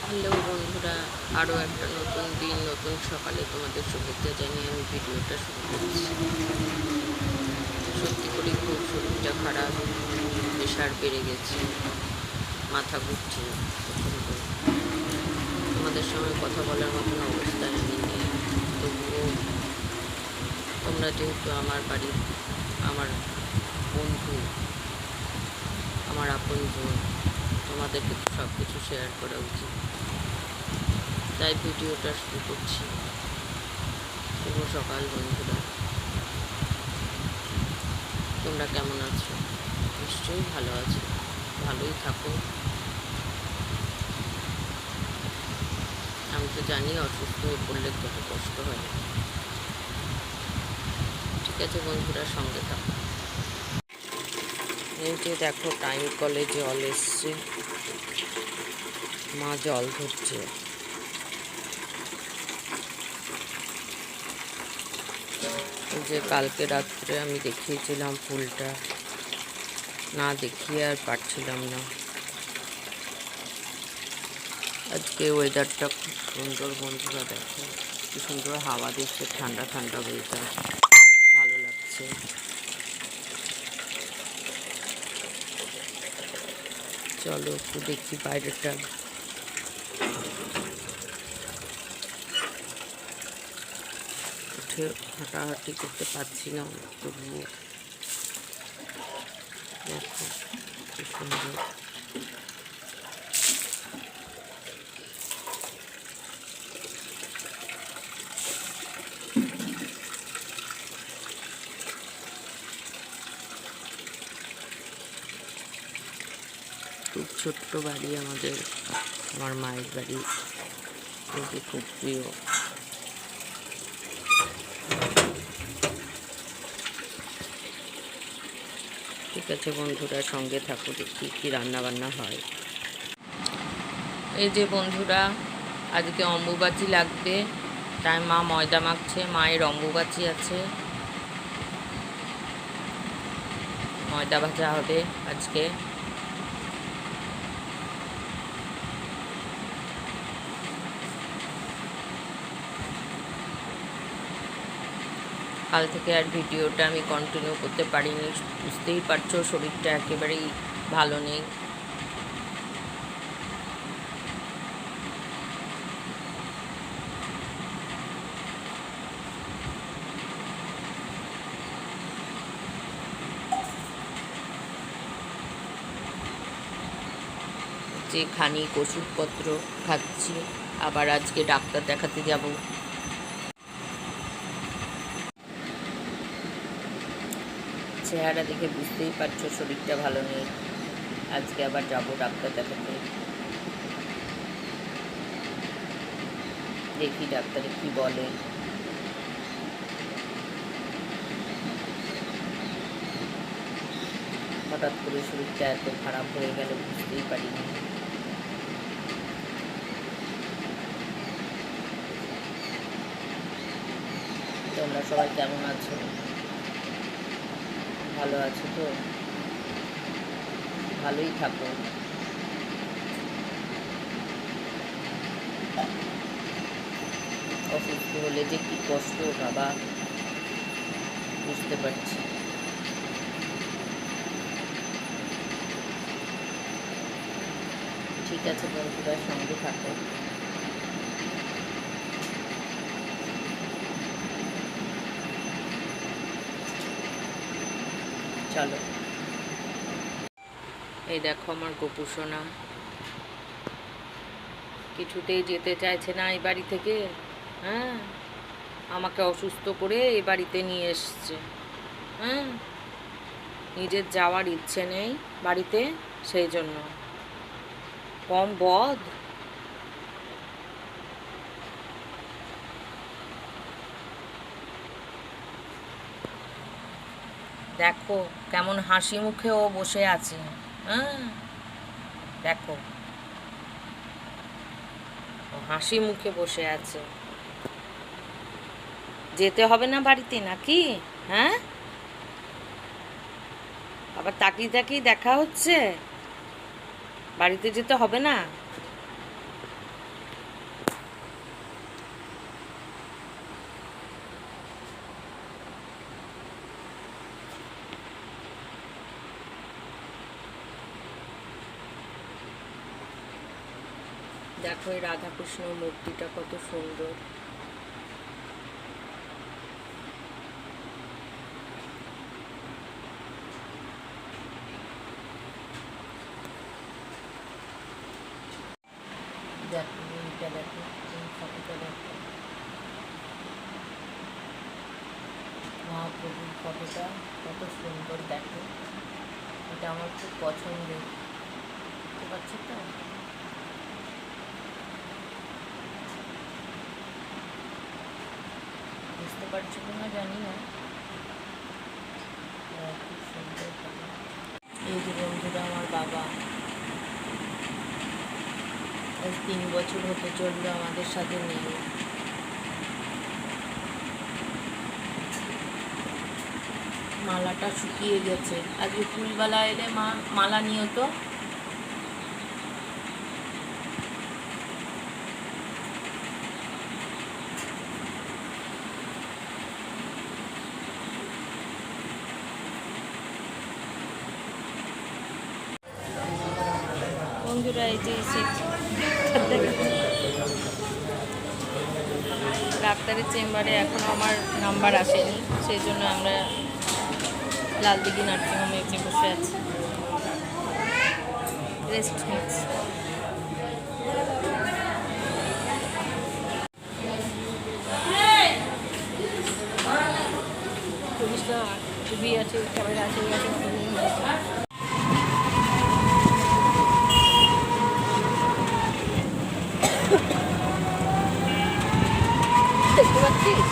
Hello বন্ধুরা, আরও একটা নতুন দিন নতুন সকালে তোমাদের শুভেচ্ছা জানিয়ে আমি ভিডিওটা শুরু করছি। সত্যি করে খুব শরীরটা খারাপ, প্রেশার বেড়ে গেছে, মাথা ঘুরছে প্রচণ্ড। তোমাদের সঙ্গে কথা বলার মতন অবস্থায় আমি নেই। তবুও তোমরা যেহেতু আমার বাড়ির আমার বন্ধু, আমার আপনজন, তোমাদেরকে তো সব কিছু শেয়ার করা উচিত, তাই ভিডিওটা শুরু করছি। শুভ সকাল বন্ধুরা, তোমরা কেমন আছো? নিশ্চয়ই ভালো আছো, ভালোই থাকো। আমি তো জানি অসুস্থ হয়ে পড়লে কত কষ্ট হয়। ঠিক আছে বন্ধুরা, সঙ্গে থাকো। এই যে দেখো, টাইম কলে জল এসছে, মা জল ধরছে। এই যে কালকে রাত্রে আমি দেখিয়েছিলাম ফুলটা, না দেখিয়ে আর পারছিলাম না। আজকে ওয়েদারটা খুব সুন্দর বন্ধুরা, দেখো কি সুন্দর হাওয়া দিচ্ছে, ঠান্ডা ঠান্ডা ওয়েদার, ভালো লাগছে। চলো একটু দেখি বাইরেটা। উঠে হাঁটাহাঁটি করতে পারছি না, তবুও দেখো কি সুন্দর। খুব ছোট্ট বাড়ি আমাদের, আমার মায়ের বাড়ি, কিন্তু খুব প্রিয়। ঠিক আছে বন্ধুরা, সঙ্গে থাকো, দেখি কি রান্না বান্না হয়। এই যে বন্ধুরা, আজকে অম্বুবাচী লাগবে, তাই মা ময়দা মাখছে। মায়ের অম্বুবাচী আছে, ময়দা ভাজা হবে আজকে। কাল থেকে আর ভিডিওটা আমি কন্টিনিউ করতে পারিনি, বুঝতেই পারছো শরীরটা একেবারেই ভালো নেই। যে খানিক ওষুধপত্র খাচ্ছি, আবার আজকে ডাক্তার দেখাতে যাব। চেহারা দেখে বুঝতেই পারছো শরীরটা ভালো নেই, আজকে আবার যাব ডাক্তার দেখাতে। দেখি ডাক্তারে কি বলে। হঠাৎ করে শরীরটা এত খারাপ হয়ে গেল, বুঝতেই পারিনি। তোমরা সবাই কেমন আছো? ভালো আছো তো? ভালোই থাকো। অসুস্থ হলে যে কি কষ্ট বাবা, বুঝতে পারছি। ঠিক আছে বন্ধুরা, সঙ্গে থাকো। চলো। এই দেখো আমার গোপুসোনা কিছুতেই যেতে চাইছে না এই বাড়ি থেকে। হ্যাঁ, আমাকে অসুস্থ করে এই বাড়িতে নিয়ে এসছে। হ্যাঁ, নিজের যাওয়ার ইচ্ছে নেই বাড়িতে, সেই জন্য। কম বদ। দেখো কেমন হাসি মুখে ও বসে আছে। হ্যাঁ, দেখো ও হাসি মুখে বসে আছে। যেতে হবে না বাড়িতে নাকি? হ্যাঁ, আবার তাকিয়ে তাকিয়ে দেখা হচ্ছে, বাড়িতে যেতে হবে না? দেখো এই রাধাকৃষ্ণ মূর্তিটা কত সুন্দর। দেখো এইটা, দেখো এই ফটোটা, দেখো মহাপ্রভুর ফটোটা কত সুন্দর। দেখো এটা আমার খুব পছন্দের, বুঝতে পারছো তো? বুঝতে পারছো কিনা জানি না, খুব সুন্দর ফটো। এই যে বন্ধুরা আমার বাবা, আজ 3 বছর হতে চললো আমাদের সাথে নেই। মালাটা শুকিয়ে গেছে, আজকে ফুলবেলা এলে মা মালা নিও তো। বন্ধুরা এই যে ডাক্তারের চেম্বারে এখনও আমার নাম্বার আসেনি, সেই জন্য আমরা লালদিঘি নার্সিংহোমে এসে বসে আছি, রেস্ট নিচ্ছি। ছবি আছে, ক্যামেরা আছে, দেখতে পাচ্ছিস?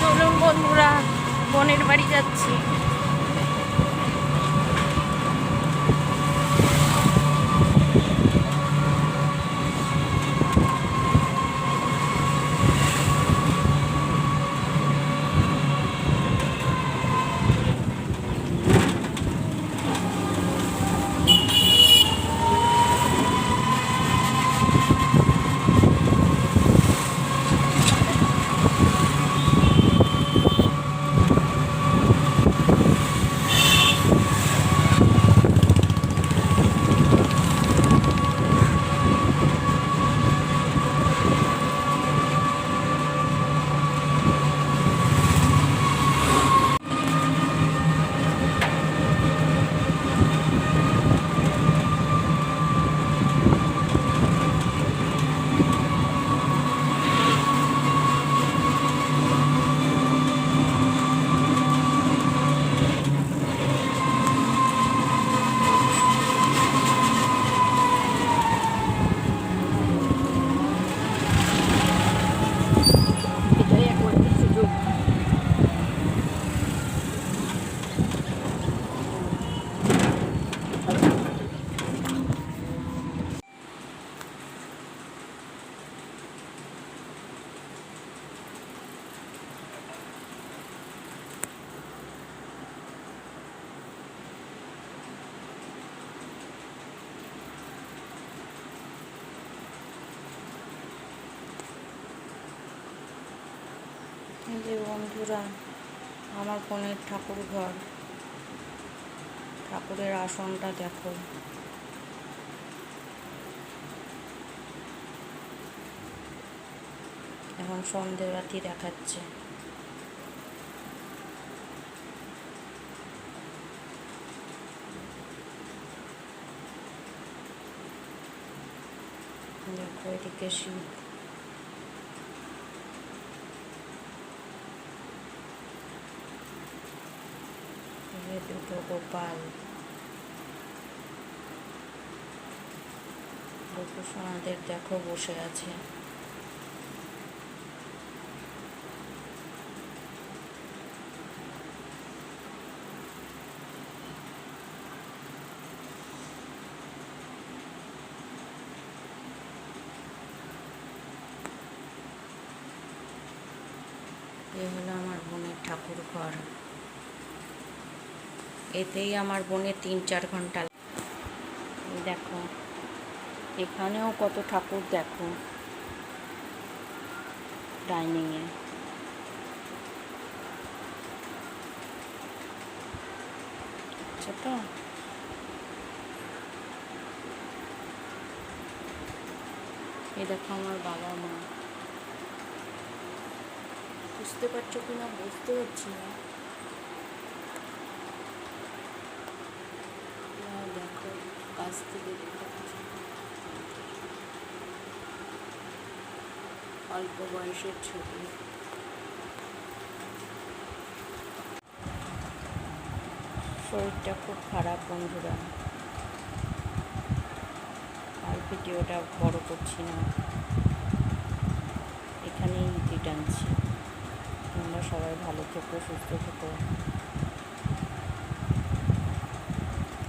চলুন বন্ধুরা, বোনের বাড়ি যাচ্ছি। যে বন্ধুরা আমার বোনের ঠাকুর ঘর, ঠাকুরের আসনটা দেখো। এখন সন্ধেবাতি দেখাচ্ছে। দেখো এদিকে শিব, দুটো গোপাল, গোপসোনাদের দেখো বসে আছে। এ হলো আমার বোনের ঠাকুর ঘর। এতেই আমার বোনের 3-4 ঘন্টা। দেখো এখানেও কত ঠাকুর দেখো ডাইনিংয়ে। আচ্ছা, তো এই দেখো আমার বাবা মা, বুঝতে পারছো কিনা বুঝতে পারছি না। দেখো কাছ থেকে দেখাচ্ছি, অল্প বয়সের ছবি। শরীরটা খুব খারাপ বন্ধুরা, আর ভিডিওটা বড় করছি না, এখানেই ইতি টানছি। তোমরা সবাই ভালো থেকো, সুস্থ থেকো।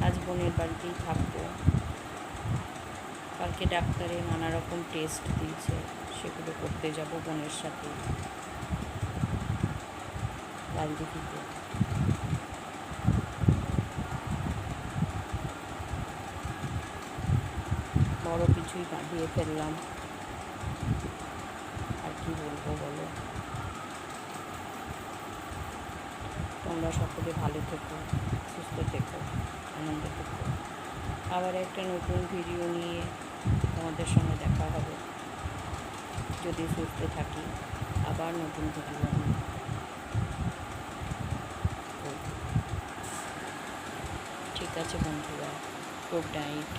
আজ বোনের বাড়িতেই থাকবো। কালকে ডাক্তারে নানা রকম টেস্ট দিয়েছে, সেগুলো করতে যাব বোনের সাথে লালদিঘিতে। বড় কিছুই বাঁধিয়ে ফেললাম, আর কি বলবো বলো। তোমরা সকলে ভালো থেকো, সুস্থ থেকো, আনন্দে থেকো। আবার একটা নতুন ভিডিও নিয়ে তোমাদের সঙ্গে দেখা হবে, যদি সুস্থ থাকি। আবার নতুন ভিডিও নিয়ে। ঠিক আছে বন্ধুরা, গুড নাইট।